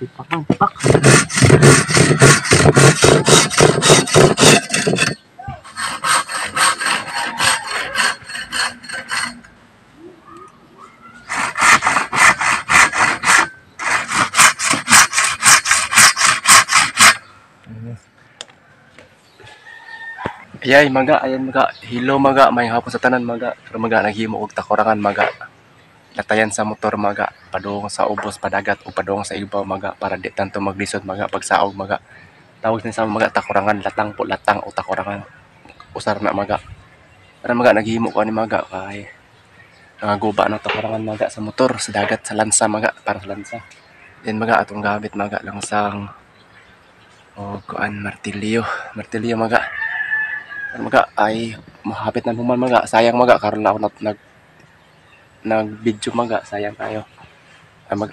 Tipak lang, tipak. Ayay maga, ayan maga, hilo maga, may hapon sa tanan maga, pero maga naghimo og takurangan maga. Latayan sa motor maga, padung sa ubos padagat o padung sa ibaw maga para di tanto maglisod maga pagsaog maga. Tawag din sa maga takurangan, latang po latang o takurangan. Usar na maga. Para maga naghimo ko ni maga kay nangaguba ng takurangan maga sa motor, sa dagat, sa lansa maga, para sa lansa. Then maga atong gamit maga langsang o kuan martilyo, martilyo maga. Maga ay mahapit na human maga, sayang maga karon na ako nag video maga, sayang tayo. Ay mag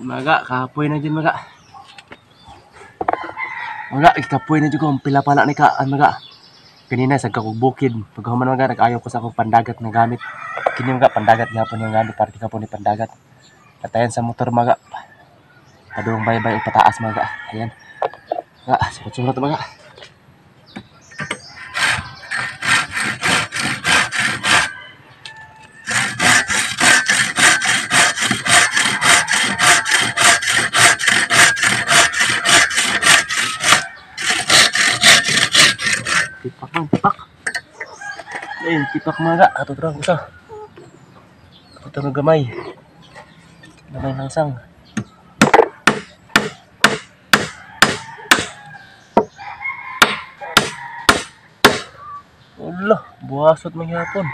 maga, kapoy na dyan maga. Maga, ikapoy na dyan ko, pila pala ni kaan maga. Kanina sa kakubukid, pagkahuman maga, nag-ayaw ko sa akong pandagat na gamit. Kini maga, pandagat nga po yung gamit, para po ni pandagat. Latayan sa motor maga. Padung bay-bay o pataas maga. Ayan. Maga, surat-surat maga. Tipak lang, tipak. Ayun, tipak maga. Ato terang usa. Ato terang gamay. Damay langsang. Ulo, buwasot magyapon.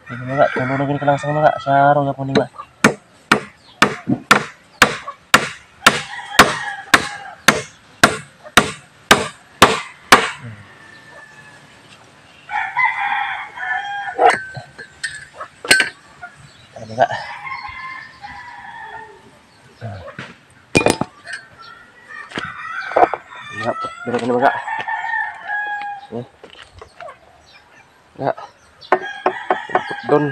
Ini mga tulungan ka langsang mga syaro yapon ni mga. Mga Mga mga mga Nga. Doon.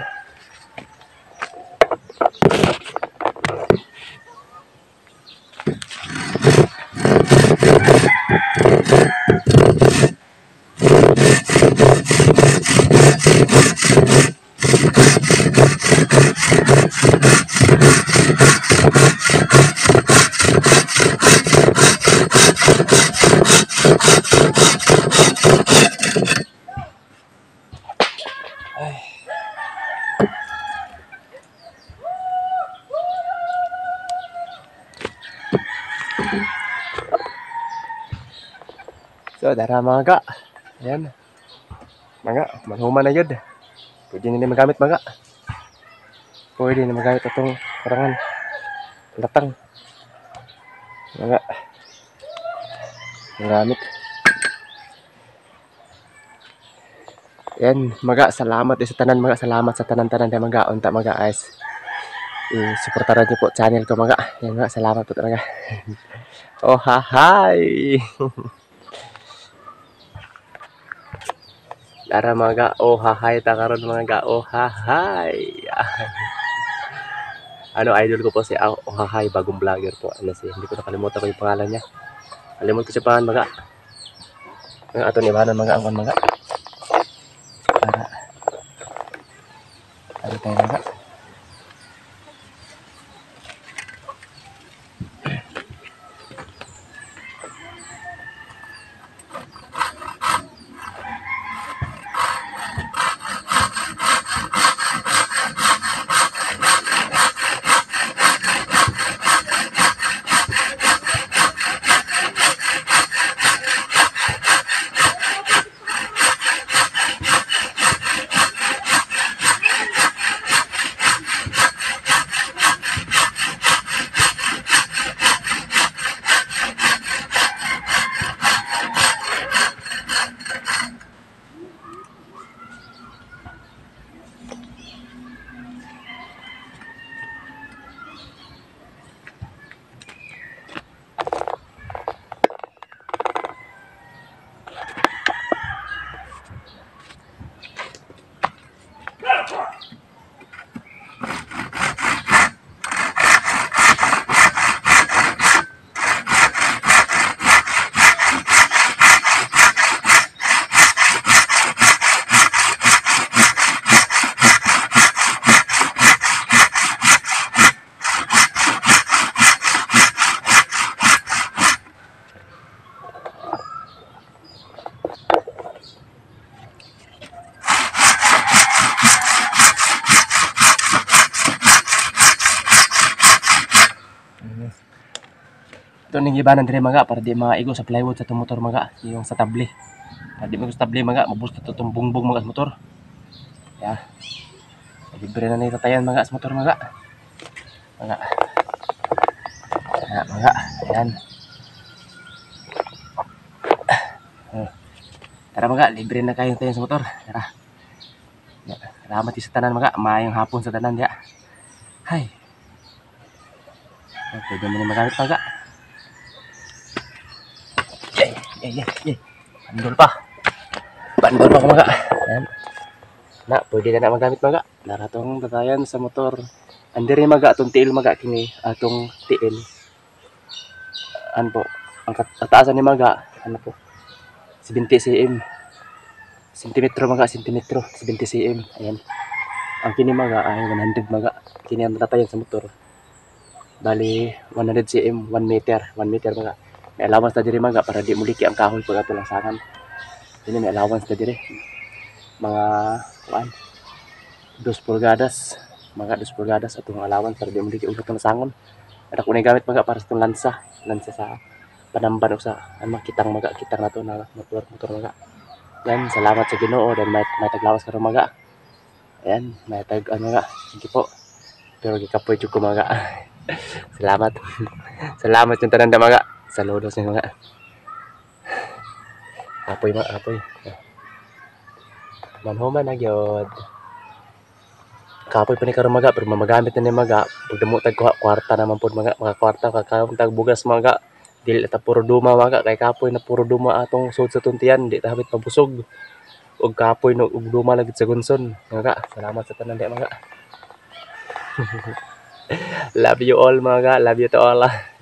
So, dara mga ga. Ayan. Mga, manhuman na yun. Pwede nila magamit mga. Pwede na magamit itong karangan. Latang. Mga. Magamit. Ayan, mga, salamat sa tanan mga. Salamat sa tanan-tanan na mga. Unta mga guys. I-supportaran niyo po channel ko mga. Ayan mga, salamat po talaga. Oh, hi! Tara mga oh hahay ta karon mga oh hahay. Ano idol ko po si oh hahay, bagong vlogger po. Ano si hindi ko nakalimutan ko yung pangalan niya. Kalimutan ko siya pangalan mga. Ang ato ni banan mga angkon mga. Para tayo mga. Ito ning ibanan dire mga para di maigo sa plywood sa motor mga, yung sa tabli. Para di mo sa tabli mga, mabus na itong bungbong mga sa motor. Ya. Libre na ni tatayan mga sa motor mga. Mga. Mga. Ayan. Tara mga, libre na kayong tayo sa motor. Tara. Salamat sa tanan mga, maayong hapon sa tanan ya. Hay. Pwede mo na magamit mga. Yay. Bandol pa mga. Ayan. Na, pwede na magamit mga. Naratong tatayan sa motor. Andiri mga atong tiil mga kini atong tiil. Ano po? Ang kataasan ni mga ano po? 70 cm. Sentimetro mga, sentimetro, 70 cm. Ayan. Ang kini mga ay 100 mga. Kini ang tatayan sa motor. Bali 100 cm, 1 meter mga. May allowance na diri mga para di muliki ang kahoy pag ato langsangan. Ini may allowance na diri. Mga 2 pulgadas. mga 2 pulgadas atong allowance para di mo dili ugot na sangon. Ada ko na gamit mga para sa itong lansa sa Panamban o sa makitang mga kitang nato na motor mga. Yan, salamat sa Ginoo dahil may taglawas karon mga. Ayan, may tag ano nga. Sige po. Pero gikapoy jud ko mga. Salamat. Salamat yung tanan mga. Saludos ni mga. Apoy mga apoy. Manhuman na gyud. Kapoy pa ni karon mga pero mamagamit na ni mga. Pagdamo tag kwarta naman pud mga kwarta kakaon tag bugas mga. Dili ta puro duma mga kay kapoy na puro duma atong sud sa tuntian di ta habit pabusog. Og kapoy no og duma lagi sa gunson mga. Salamat sa tanan di mga. Love you all mga. Love you to all.